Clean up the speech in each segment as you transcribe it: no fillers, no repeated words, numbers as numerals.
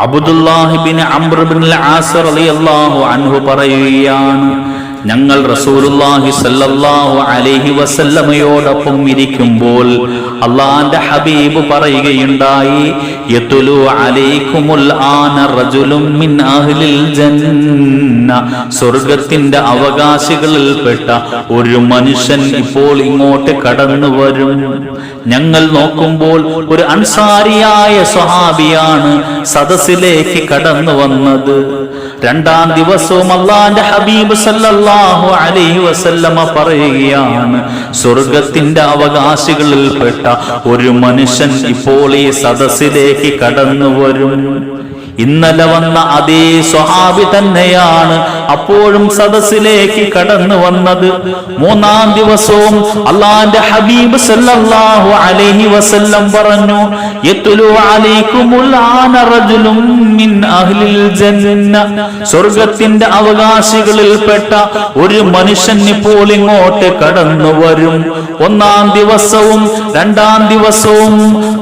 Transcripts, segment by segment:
Abdullahi bin അംർ ബിൻ ആസ് റളിയല്ലാഹു അൻഹു പറയുകയാണ്, ഞങ്ങൾ റസൂലുള്ളാഹി സ്വല്ലല്ലാഹു അലൈഹി വസല്ലമയോടൊപ്പം ഇരിക്കുമ്പോൾ അല്ലാഹുവിന്റെ ഹബീബ് പറയുകയുണ്ടായി, യതുലു അലൈക്കുമുൽ ആന റജുലുൻ മിൻ അഹ്ലിൽ ജന്ന, സ്വർഗ്ഗത്തിന്റെ അവകാശികളിൽപ്പെട്ട ഒരു മനുഷ്യൻ ഇപ്പോൾ ഇങ്ങോട്ട് കടന്നു വരും. ഞങ്ങൾ നോക്കുമ്പോൾ ഒരു അൻസാരിയായ സ്വഹാബിയാണ് സദസ്സിലേക്ക് കടന്നു വന്നത്. രണ്ടാം ദിവസവും അല്ലാഹുവിന്റെ ഹബീബ് സല്ലല്ലാഹു അലൈഹി വസല്ലമ പറയുകയാണ്, സ്വർഗ്ഗത്തിന്റെ അവകാശികളിൽപ്പെട്ട ഒരു മനുഷ്യൻ ഇപ്പോൾ ഈ സദസ്സിലേക്ക് കടന്നു വരും. ഇന്നലെ വന്ന അതേ സ്വഹാബി തന്നെയാണ് അപ്പോഴും സദസ്സിലേക്ക് കടന്നു വന്നത്. മൂന്നാം ദിവസവും അല്ലാഹുവിന്റെ ഹബീബ് സല്ലല്ലാഹു അലൈഹി വസല്ലം പറഞ്ഞു, യത്ലു അലൈക്കുമുൽ ആന റജുലുൻ മിൻ അഹ്ലിൽ ജന്ന, സ്വർഗ്ഗത്തിന്റെ അവകാശികളിൽപ്പെട്ട ഒരു മനുഷ്യൻ ഇപ്പോൾ ഇങ്ങോട്ട് കടന്നു വരും. ഒന്നാം ദിവസവും രണ്ടാം ദിവസവും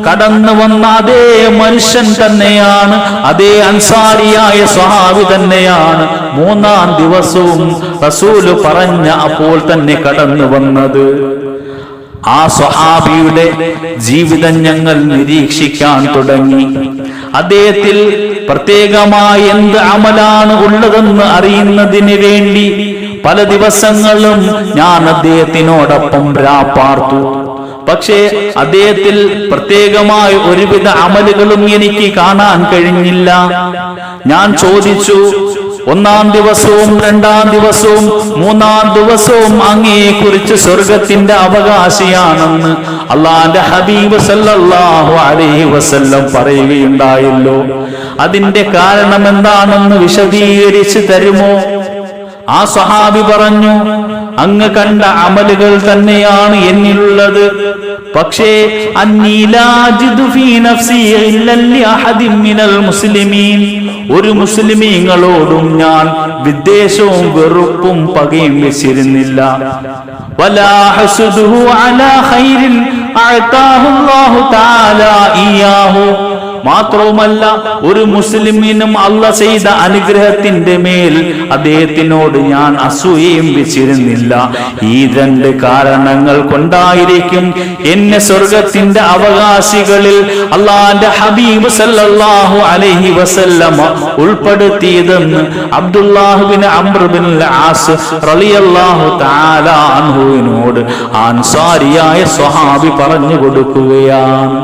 കടന്നു വന്ന അതേ മനുഷ്യൻ തന്നെയാണ്, അതേ അൻസാരിയായ സ്വഹാബി തന്നെയാണ് മൂന്നാം ദിവസവും റസൂല് പറഞ്ഞ അപ്പോൾ തന്നെ കടന്നു വന്നത്. ആ സ്വഹാബിയുടെ ജീവിതം ഞങ്ങൾ നിരീക്ഷിക്കാൻ തുടങ്ങി. അദ്ദേഹത്തിൽ പ്രത്യേകമായി എന്ത് അമലാണ് ഉള്ളതെന്ന് അറിയുന്നതിന് വേണ്ടി പല ദിവസങ്ങളും ഞാൻ അദ്ദേഹത്തിനോടൊപ്പം രാപ്പാർത്തു. പക്ഷേ അദ്ദേഹത്തിൽ പ്രത്യേകമായ ഒരുവിധ അമലുകളും എനിക്ക് കാണാൻ കഴിഞ്ഞില്ല. ഞാൻ ചോദിച്ചു, ഒന്നാം ദിവസവും രണ്ടാം ദിവസവും മൂന്നാം ദിവസവും അങ്ങയെക്കുറിച്ച് സ്വർഗത്തിന്റെ അവകാശിയാണെന്ന് അല്ലാഹുവിന്റെ ഹബീബ് സല്ലല്ലാഹു അലൈഹി വസല്ലം പറയുകയുണ്ടായല്ലോ. അതിന്റെ കാരണം എന്താണെന്ന് വിശദീകരിച്ച് തരുമോ? ആ സ്വഹാബി പറഞ്ഞു, അങ്ങ് കണ്ട അമലുകൾ തന്നെയാണ് എന്നിലുള്ളത്. പക്ഷേ ഒരു മുസ്ലിമീങ്ങളോടും ഞാൻ വിദ്വേഷവും വെറുപ്പും പകയും വെച്ചിരുന്നില്ല. മാത്രവുമല്ല, ഒരു മുസ്ലിമിനും അല്ലാഹ് ചെയ്ത അനുഗ്രഹത്തിന്റെ മേൽ അദ്ദേഹത്തിനോട് ഞാൻ അസൂയയും വെച്ചിരുന്നില്ല. ഈ രണ്ട് കാരണങ്ങൾ കൊണ്ടായിരിക്കും എന്നെ സ്വർഗത്തിന്റെ അവകാശികളിൽ അല്ലാഹുവിന്റെ ഹബീബ് സല്ലല്ലാഹു അലൈഹി വസല്ലമ ഉൾപ്പെടുത്തിയതെന്ന് അബ്ദുല്ലാഹ് ബിൻ അംർ ബിൻ ആസ് റളിയല്ലാഹു തആല അൻഹുവിനോട് അൻസാരിയായ സ്വഹാബി പറഞ്ഞു കൊടുക്കുകയാണ്.